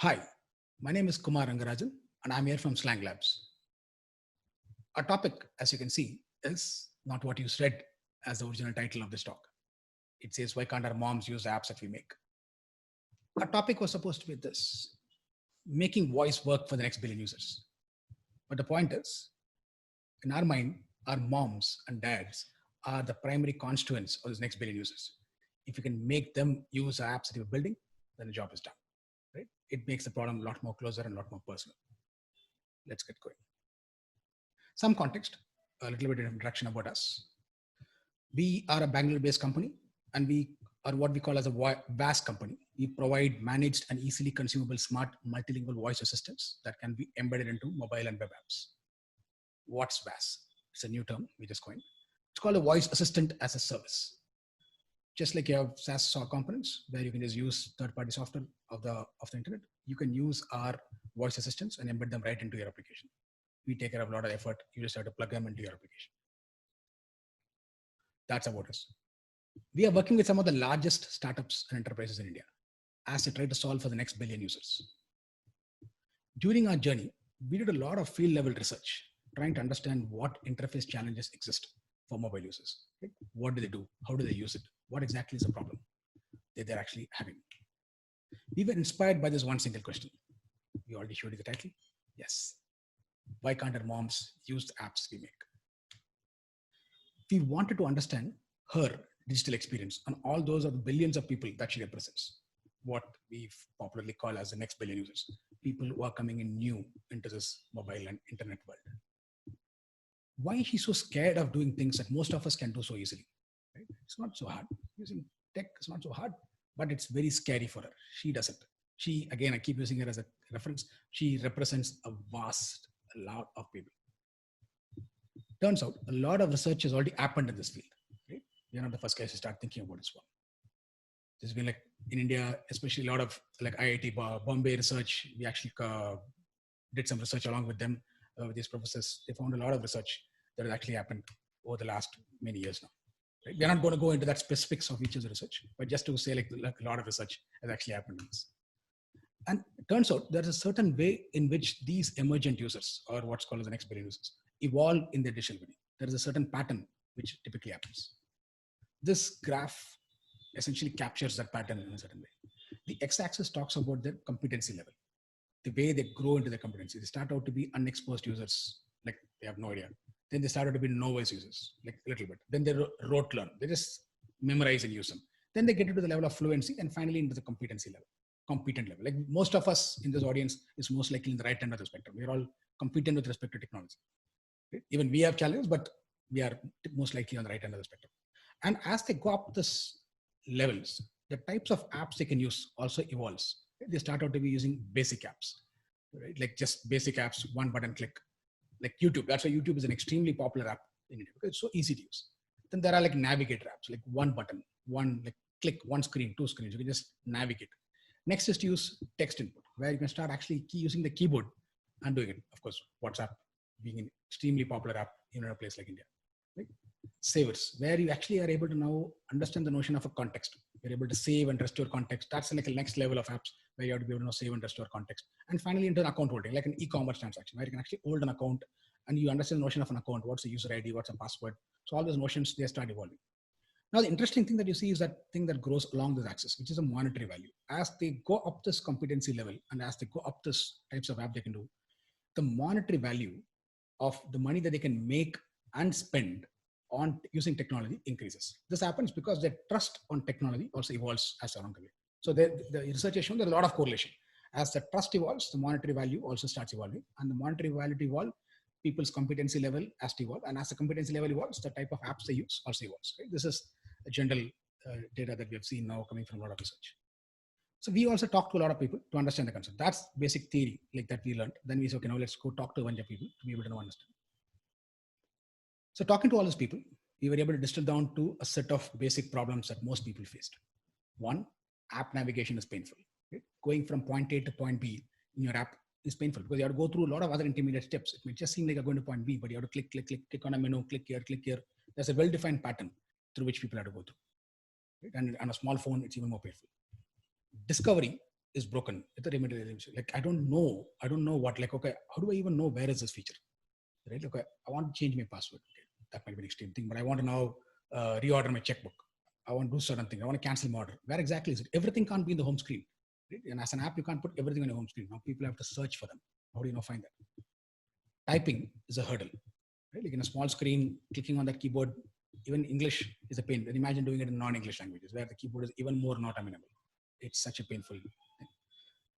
Hi, my name is Kumar Rangarajan, and I'm here from Slang Labs. Our topic, as you can see, is not what you read as the original title of this talk. It says, why can't our moms use the apps that we make? Our topic was supposed to be this, making voice work for the next billion users. But the point is, in our mind, our moms and dads are the primary constituents of this next billion users. If you can make them use the apps that you're building, then the job is done. Right? It makes the problem a lot more closer and a lot more personal. Let's get going. Some context, a little bit of introduction about us. We are a Bangalore-based company, and we are what we call as a VAS company. We provide managed and easily consumable smart multilingual voice assistants that can be embedded into mobile and web apps. What's VAS? It's a new term we just coined. It's called a voice assistant as a service. Just like you have SaaS software components where you can just use third-party software of the internet, you can use our voice assistants and embed them right into your application. We take care of a lot of effort. You just have to plug them into your application. That's about us. We are working with some of the largest startups and enterprises in India as they try to solve for the next billion users. During our journey, we did a lot of field level research, trying to understand what interface challenges exist for mobile users. Right? What do they do? How do they use it? What exactly is the problem that they're actually having? We were inspired by this one single question. We already showed you the title. Yes. Why can't our moms use the apps we make? We wanted to understand her digital experience and all those are the billions of people that she represents. What we popularly call as the next billion users. People who are coming in new into this mobile and internet world. Why is she so scared of doing things that most of us can do so easily? Right? It's not so hard. Using tech is not so hard, but it's very scary for her. She doesn't. She, again, I keep using her as a reference. She represents a lot of people. Turns out a lot of research has already happened in this field. Right? We're not the first guys to start thinking about this one. There's been like in India, especially a lot of like IIT Bombay research. We actually did some research along with them, with these professors. They found a lot of research that has actually happened over the last many years now. Right? We're not going to go into that specifics of each of the research, but just to say like a lot of research has actually happened in this. And it turns out there's a certain way in which these emergent users, or what's called as the next billion users, evolve in their digital journey. There is a certain pattern which typically happens. This graph essentially captures that pattern in a certain way. The x-axis talks about their competency level, the way they grow into their competency. They start out to be unexposed users, like they have no idea. Then they start out to be novice users, like a little bit. Then they rote learn. They just memorize and use them. Then they get into the level of fluency and finally into the competency level. Competent level. Like most of us in this audience is most likely in the right end of the spectrum. We're all competent with respect to technology. Right? Even we have challenges, but we are most likely on the right end of the spectrum. And as they go up this levels, the types of apps they can use also evolves. Right? They start out to be using basic apps, right? Like just basic apps, one button click, like YouTube. That's why YouTube is an extremely popular app in India because it's so easy to use. Then there are like navigator apps, like one button, one like click, one screen, two screens. You can just navigate. Next is to use text input, where you can start actually using the keyboard and doing it. Of course, WhatsApp being an extremely popular app in a place like India. Right? Savers, where you actually are able to now understand the notion of a context. You're able to save and restore context. That's like a next level of apps where you have to be able to save and restore context. And finally, into an account holding, like an e-commerce transaction, where you can actually hold an account and you understand the notion of an account. What's the user ID? What's a password? So all those notions, they start evolving. Now, the interesting thing that you see is that thing that grows along this axis, which is a monetary value. As they go up this competency level and as they go up this types of app they can do, the monetary value of the money that they can make and spend on using technology increases. This happens because their trust on technology also evolves as along the way. So the research has shown there's a lot of correlation. As the trust evolves, the monetary value also starts evolving, and the monetary value to evolve, people's competency level has to evolve, and as the competency level evolves, the type of apps they use also evolves. Right? This is a general data that we have seen now coming from a lot of research. So we also talked to a lot of people to understand the concept. That's basic theory like that we learned. Then we said, okay, now let's go talk to a bunch of people to be able to know understand. So talking to all those people, we were able to distill down to a set of basic problems that most people faced. One, app navigation is painful. Right? Going from point A to point B in your app is painful because you have to go through a lot of other intermediate steps. It may just seem like you're going to point B, but you have to click on a menu, click here, click here. There's a well-defined pattern through which people have to go through. Right? And on a small phone, it's even more painful. Discovery is broken. Like I don't know what, like, okay, how do I even know where is this feature? Right? Okay, I want to change my password. Okay, that might be an extreme thing, but I want to now reorder my checkbook. I want to do certain things. I want to cancel my order. Where exactly is it? Everything can't be in the home screen. Right? And as an app, you can't put everything on your home screen. Now people have to search for them. How do you find that? Typing is a hurdle. Right? Like in a small screen, clicking on that keyboard, even English is a pain. And imagine doing it in non-English languages where the keyboard is even more not amenable. It's such a painful thing.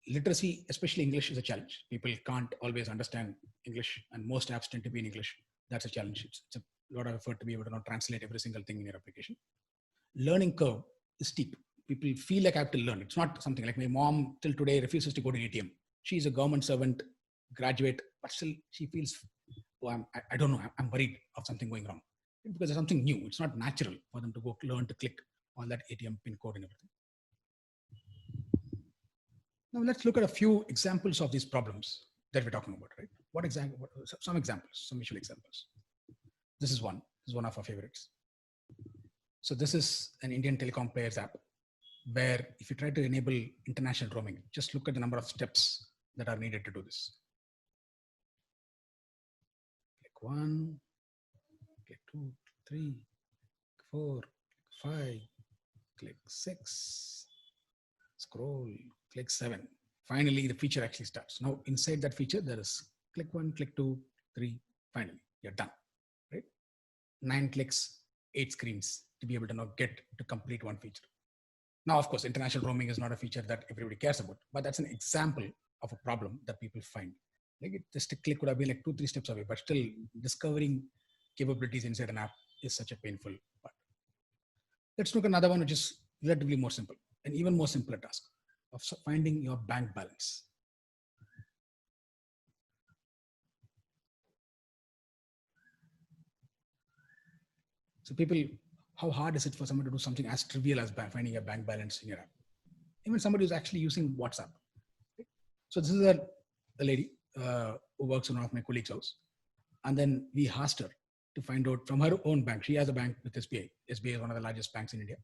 Literacy, especially English, is a challenge. People can't always understand English, and most apps tend to be in English. That's a challenge. It's a lot of effort to be able to now translate every single thing in your application. Learning curve is steep. People feel like I have to learn. It's not something like my mom till today refuses to go to ATM. She's a government servant, graduate, but still she feels, oh, I don't know, I'm worried of something going wrong. Because there's something new. It's not natural for them to go learn to click on that ATM pin code and everything. Now let's look at a few examples of these problems that we're talking about, right? Some examples, some visual examples. This is one of our favorites. So this is an Indian telecom players app where if you try to enable international roaming, just look at the number of steps that are needed to do this. Click 1, click 2, 3, 4, 5, click 6, scroll, click 7. Finally, the feature actually starts. Now, inside that feature, there is click 1, click 2, 3, finally, you're done, right? 9 clicks, 8 screens to be able to now get to complete one feature. Now, of course, international roaming is not a feature that everybody cares about, but that's an example of a problem that people find. Like just a click would have been like 2-3 steps away, but still discovering capabilities inside an app is such a painful part. Let's look at another one, which is relatively more simple, an even more simpler task of finding your bank balance. So people, how hard is it for someone to do something as trivial as finding a bank balance in your app? Even somebody who's actually using WhatsApp. Right? So this is a lady who works in one of my colleagues' house. And then we asked her to find out from her own bank. She has a bank with SBI. SBI is one of the largest banks in India.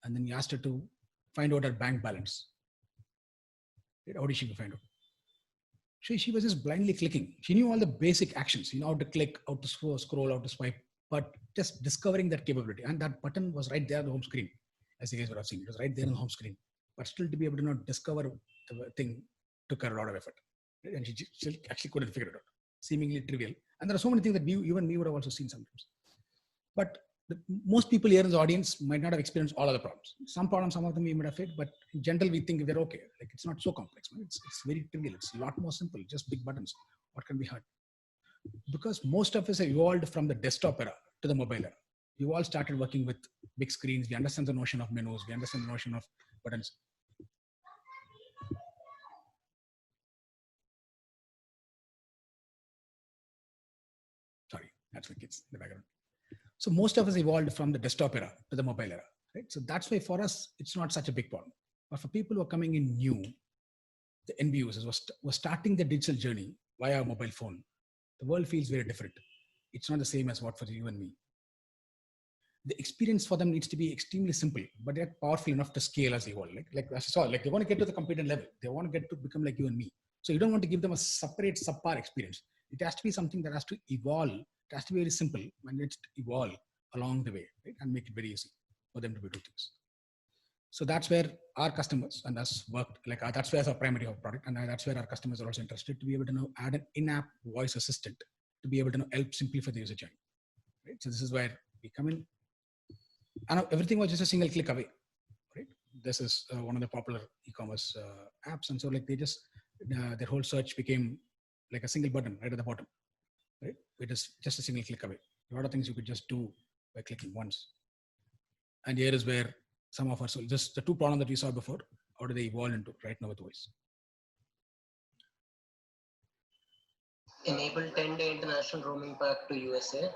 And then we asked her to find out her bank balance. Right? How did she find out? She was just blindly clicking. She knew all the basic actions, how to click, how to scroll, how to swipe, but just discovering that capability. And that button was right there on the home screen, as you guys would have seen. It was right there on the home screen. But still to be able to not discover the thing took her a lot of effort. Right? And she actually couldn't figure it out. Seemingly trivial. And there are so many things that even we would have also seen sometimes. But most people here in the audience might not have experienced all of the problems. Some problems, some of them we might have faced, but in general, we think they're okay. Like it's not so complex. Man. It's very trivial. It's a lot more simple, just big buttons. What can be hard? Because most of us have evolved from the desktop era to the mobile era. We all started working with big screens. We understand the notion of menus. We understand the notion of buttons. Sorry, that's my kids in the background. So most of us evolved from the desktop era to the mobile era, right? So that's why for us, it's not such a big problem. But for people who are coming in new, the end users was starting the digital journey via a mobile phone. The world feels very different. It's not the same as what for you and me. The experience for them needs to be extremely simple, but they're powerful enough to scale as they evolve. Like as I saw, like they want to get to the competent level. They want to get to become like you and me. So you don't want to give them a separate subpar experience. It has to be something that has to evolve. It has to be very simple and it's to evolve along the way, right? And make it very easy for them to do things. So that's where our customers and us worked, like that's where our primary product, and that's where our customers are also interested to be able to now add an in-app voice assistant to be able to help simplify the user journey. Right? So this is where we come in, and everything was just a single click away. Right? This is one of the popular e-commerce apps, and so like they just their whole search became like a single button right at the bottom. Right? It is just a single click away. A lot of things you could just do by clicking once. And here is where some of our, so just the two problems that we saw before, how do they evolve into right now with voice? Enable 10-day international roaming pack to USA.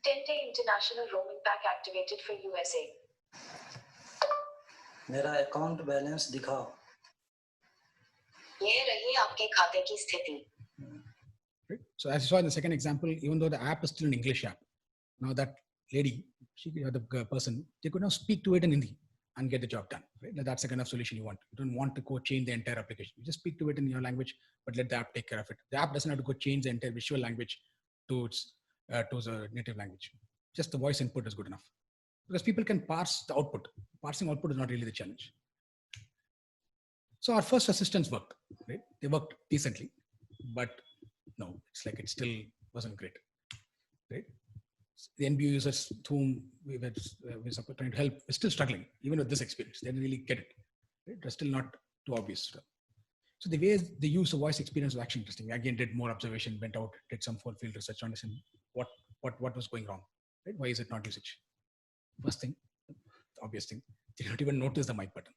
10-day international roaming pack activated for USA. मेरा account balance दिखाओ. ये रही आपके खाते की स्थिति. Right? So as you saw in the second example, even though the app is still an English app, now that lady, the person, they could now speak to it in Hindi. and get the job done. Right? Now, that's the kind of solution you want. You don't want to go change the entire application. You just speak to it in your language, but let the app take care of it. The app doesn't have to go change the entire visual language to its native language. Just the voice input is good enough, because people can parse the output. Parsing output is not really the challenge. So our first assistants worked, right? They worked decently, but no, it's like it still wasn't great, right? The NBU users to whom we were trying to help are still struggling, even with this experience. They didn't really get it. Right? They're still not too obvious. So the way they use the voice experience was actually interesting. Again, did more observation, went out, did some full field research to understand what was going wrong. Right? Why is it not usage? First thing, the obvious thing, they don't even notice the mic button,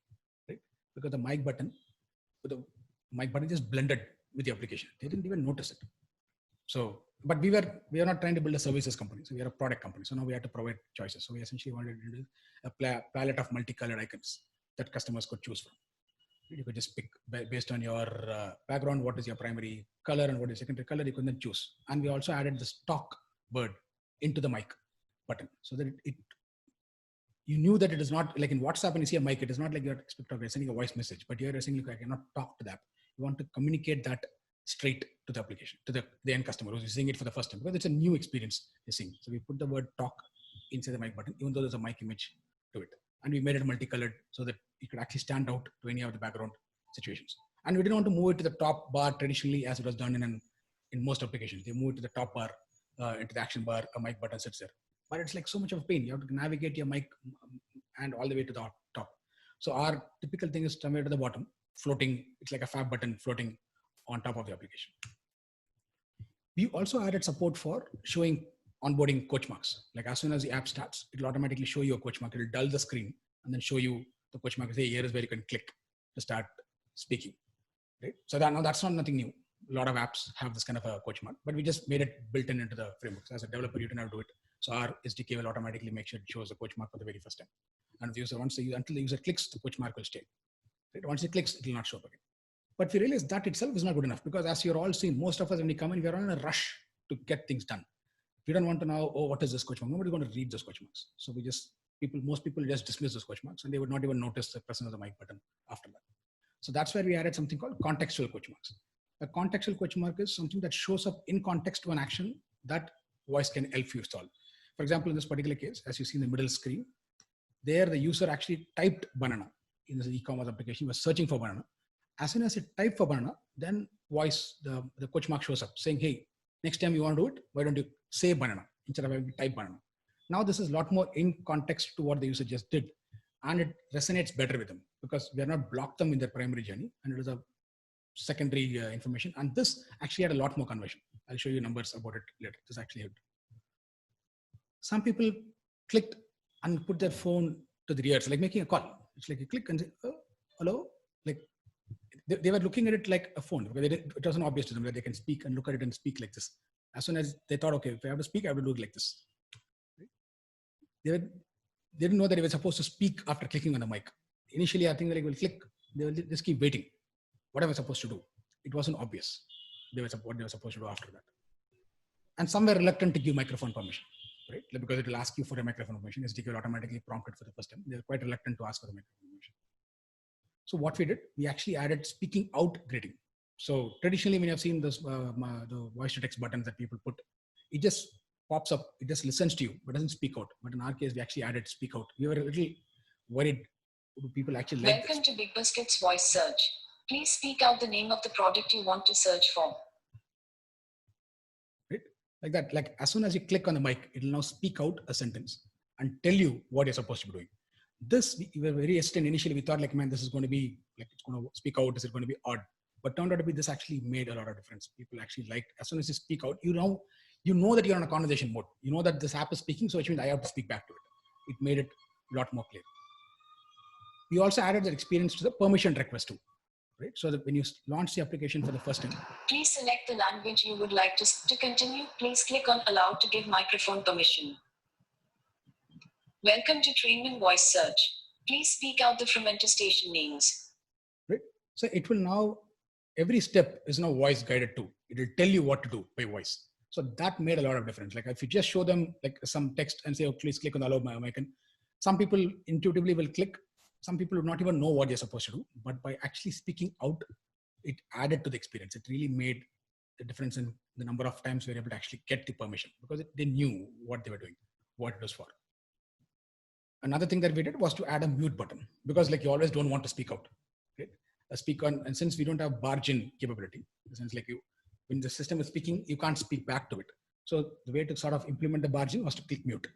right? Because the mic button just blended with the application. They didn't even notice it. So, but we are not trying to build a services company. So we are a product company. So now we have to provide choices. So we essentially wanted to do a palette of multicolored icons that customers could choose from. You could just pick based on your background, what is your primary color and what is secondary color, you can then choose. And we also added the stock bird into the mic button so that you knew that it is not like in WhatsApp when you see a mic, it is not like you're sending a voice message, but you're saying, I cannot talk to that. You want to communicate that straight to the application, to the end customer who's using it for the first time, because it's a new experience they're seeing. So we put the word talk inside the mic button, even though there's a mic image to it. And we made it multicolored so that it could actually stand out to any of the background situations. And we didn't want to move it to the top bar traditionally as it was done in most applications. They move it to the top bar, into the action bar, a mic button sits there. But it's like so much of a pain. You have to navigate your mic and all the way to the top. So our typical thing is somewhere to the bottom, floating. It's like a fab button floating on top of the application. We also added support for showing onboarding coach marks. Like as soon as the app starts, it'll automatically show you a coach mark. It'll dull the screen and then show you the coach mark. Say, here is where you can click to start speaking. Right? So now that's not nothing new. A lot of apps have this kind of a coach mark, but we just made it built into the framework. So as a developer, you don't have to do it. So our SDK will automatically make sure it shows the coach mark for the very first time. And the user, until the user clicks, the coach mark will stay. Right? Once he clicks, it will not show up again. But we realized that itself is not good enough, because as you're all seeing, most of us when we come in, we're on a rush to get things done. We don't want to know, what is this coach mark? Nobody's going to read those coach marks. So most people just dismiss those coach marks and they would not even notice the presence of the mic button after that. So that's where we added something called contextual coach marks. A contextual coach mark is something that shows up in context to an action that voice can help you solve. For example, in this particular case, as you see in the middle screen, there the user actually typed banana in this e-commerce application. He was searching for banana. As soon as it typed for banana, then voice, the coach mark shows up saying, hey, next time you want to do it, why don't you say banana instead of having to type banana? Now this is a lot more in context to what the user just did. And it resonates better with them because we are not blocked them in their primary journey, and it is a secondary information. And this actually had a lot more conversion. I'll show you numbers about it later. This actually helped. Some people clicked and put their phone to the ears, like making a call. It's like you click and say, oh, hello. Like they were looking at it like a phone, because it wasn't obvious to them that they can speak and look at it and speak like this. As soon as they thought, okay, if I have to speak, I have to do it like this. They didn't know that they were supposed to speak after clicking on the mic. Initially, I think they will click, they will just keep waiting. What am I supposed to do? It wasn't obvious. What they were supposed to do after that. And some were reluctant to give microphone permission, right? Because it will ask you for a microphone permission. SDK will automatically prompt it for the first time. They're quite reluctant to ask for the microphone permission. So what we did, we actually added speaking out greeting. So traditionally, when you have seen this, the voice to text buttons that people put, it just pops up, it just listens to you, but doesn't speak out. But in our case, we actually added speak out. We were a little worried. Do people actually like Welcome to Big Basket's voice search. Please speak out the name of the product you want to search for. Right? Like that, like as soon as you click on the mic, it will now speak out a sentence and tell you what you're supposed to be doing. This, we were very hesitant initially. We thought like, man, this is going to be like, it's going to speak out. Is it going to be odd? But turned out to be, this actually made a lot of difference. People actually liked, as soon as you speak out, you know that you're on a conversation mode. You know that this app is speaking, so which means I have to speak back to it. It made it a lot more clear. We also added that experience to the permission request too, right? So that when you launch the application for the first time, please select the language you would like to continue. Please click on allow to give microphone permission. Welcome to Trainman Voice Search. Please speak out the fermenter station names. Right? So it will now, every step is now voice guided too. It will tell you what to do by voice. So that made a lot of difference. Like if you just show them like some text and say, oh, please click on the allow icon, some people intuitively will click some people would not even know what they're supposed to do, but by actually speaking out, it added to the experience. It really made the difference in the number of times we were able to actually get the permission, because they knew what they were doing, what it was for. Another thing that we did was to add a mute button, because like you always don't want to speak out, right? Speak on, and since we don't have barge-in capability, in the sense like when the system is speaking, you can't speak back to it. So the way to sort of implement the barge-in was to click mute.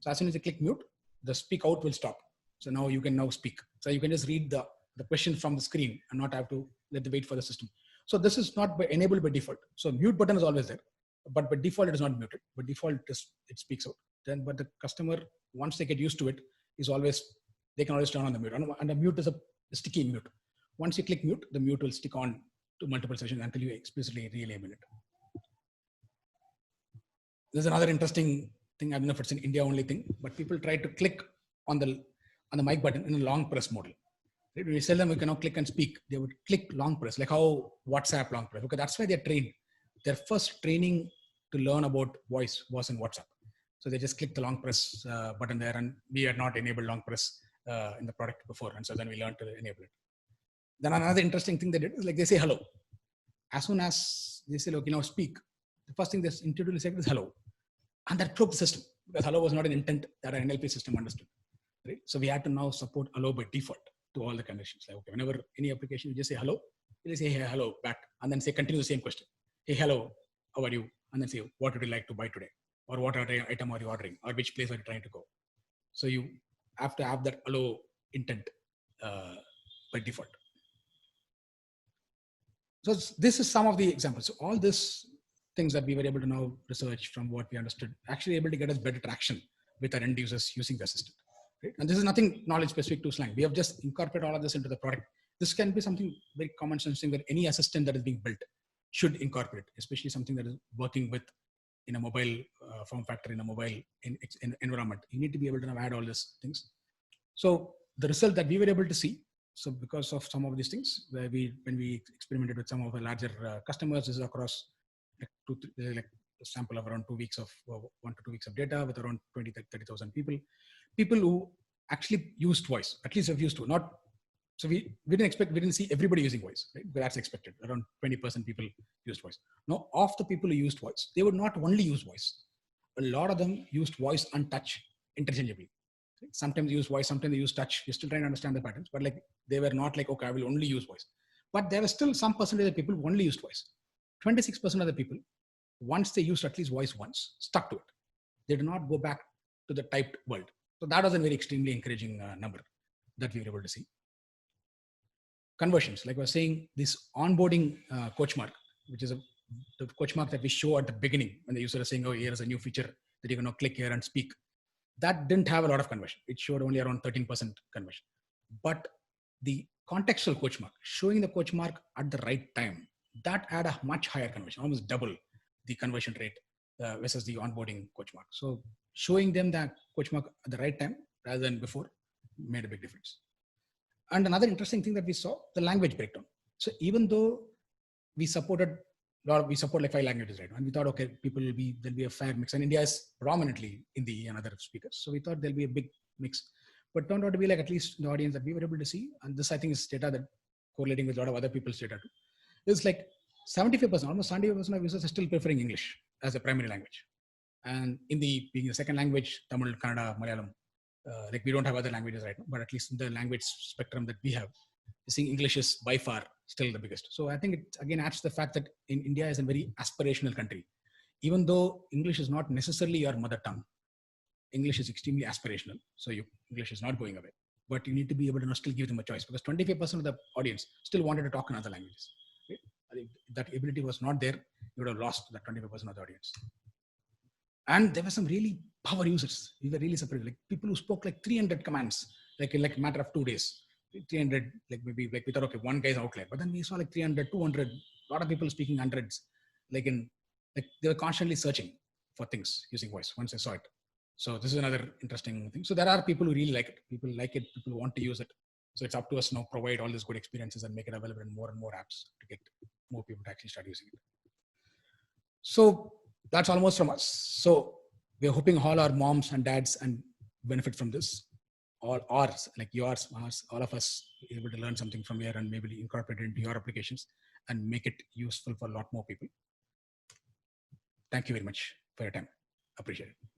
So as soon as you click mute, the speak out will stop. So now you can now speak. So you can just read the question from the screen and not have to wait for the system. So this is not enabled by default. So mute button is always there, but by default it is not muted. By default it speaks out. But the customer, once they get used to it, they can always turn on the mute. And the mute is a sticky mute. Once you click mute, the mute will stick on to multiple sessions until you explicitly re-enable it. There's another interesting thing. I don't know if it's an India only thing, but people try to click on the mic button in a long press model. Right? When we tell them we can now click and speak, they would click long press, like how WhatsApp long press, because that's why they're trained. Their first training to learn about voice was in WhatsApp. So they just clicked the long press button there, and we had not enabled long press in the product before. And so then we learned to enable it. Then another interesting thing they did is like they say hello. As soon as they say, okay, now speak, the first thing they intuitively say is hello. And that broke the system, because hello was not an intent that an NLP system understood. Right? So we had to now support hello by default to all the conditions. Like, okay, whenever any application, you just say hello, you just say hey, hello back, and then say continue the same question. Hey, hello, how are you? And then say, what would you like to buy today? Or what item are you ordering? Or which place are you trying to go? So you have to have that hello intent by default. So this is some of the examples. So all these things that we were able to now research from what we understood, actually able to get us better traction with our end users using the assistant. Right? And this is nothing knowledge specific to Slang. We have just incorporated all of this into the product. This can be something very common sense thing that any assistant that is being built should incorporate, especially something that is working with in a mobile form factor, in a mobile environment. You need to be able to now add all these things. So the result that we were able to see, so because of some of these things, when we experimented with some of the larger customers, this is across like a sample of around 2 weeks of 1 to 2 weeks of data with around 30,000 people who actually used voice, at least have used to, not. So we didn't see everybody using voice, right? But that's expected. Around 20% people used voice. Now, of the people who used voice, they would not only use voice. A lot of them used voice and touch interchangeably. Sometimes they use voice, sometimes they use touch. You're still trying to understand the patterns, but like they were not like, okay, I will only use voice. But there was still some percentage of people who only used voice. 26% of the people, once they used at least voice once, stuck to it. They did not go back to the typed world. So that was a very extremely encouraging number that we were able to see. Conversions, like I was saying, this onboarding coach mark, which is the coach mark that we show at the beginning when the user is saying, oh, here is a new feature that you can now click here and speak. That didn't have a lot of conversion. It showed only around 13% conversion. But the contextual coach mark, showing the coach mark at the right time, that had a much higher conversion, almost double the conversion rate versus the onboarding coach mark. So showing them that coach mark at the right time rather than before made a big difference. And another interesting thing that we saw, the language breakdown. So even though we support like 5 languages, right? And we thought, okay, there'll be a fair mix. And India is predominantly Hindi and other speakers. So we thought there'll be a big mix, but turned out to be like at least the audience that we were able to see. And this, I think, is data that correlating with a lot of other people's data too. It's like 75%, almost 75% of users are still preferring English as a primary language. And Hindi being the second language, Tamil, Kannada, Malayalam, like we don't have other languages right now, but at least in the language spectrum that we have, I think English is by far still the biggest. So I think it again adds to the fact that in India is a very aspirational country. Even though English is not necessarily your mother tongue, English is extremely aspirational. So English is not going away, but you need to be able to still give them a choice, because 25% of the audience still wanted to talk in other languages. Right? I think that ability was not there. You would have lost that 25% of the audience. And there were some really power users. We were really surprised. Like people who spoke like 300 commands, like in like a matter of 2 days. 300, like maybe like we thought, okay, one guy's outlier. But then we saw like 300, 200, a lot of people speaking hundreds. Like they were constantly searching for things using voice once they saw it. So this is another interesting thing. So there are people who really like it. People like it. People who want to use it. So it's up to us now provide all these good experiences and make it available in more and more apps to get more people to actually start using it. So that's almost from us. So we're hoping all our moms and dads and benefit from this. all ours, like yours, all of us, able to learn something from here and maybe incorporate it into your applications and make it useful for a lot more people. Thank you very much for your time. Appreciate it.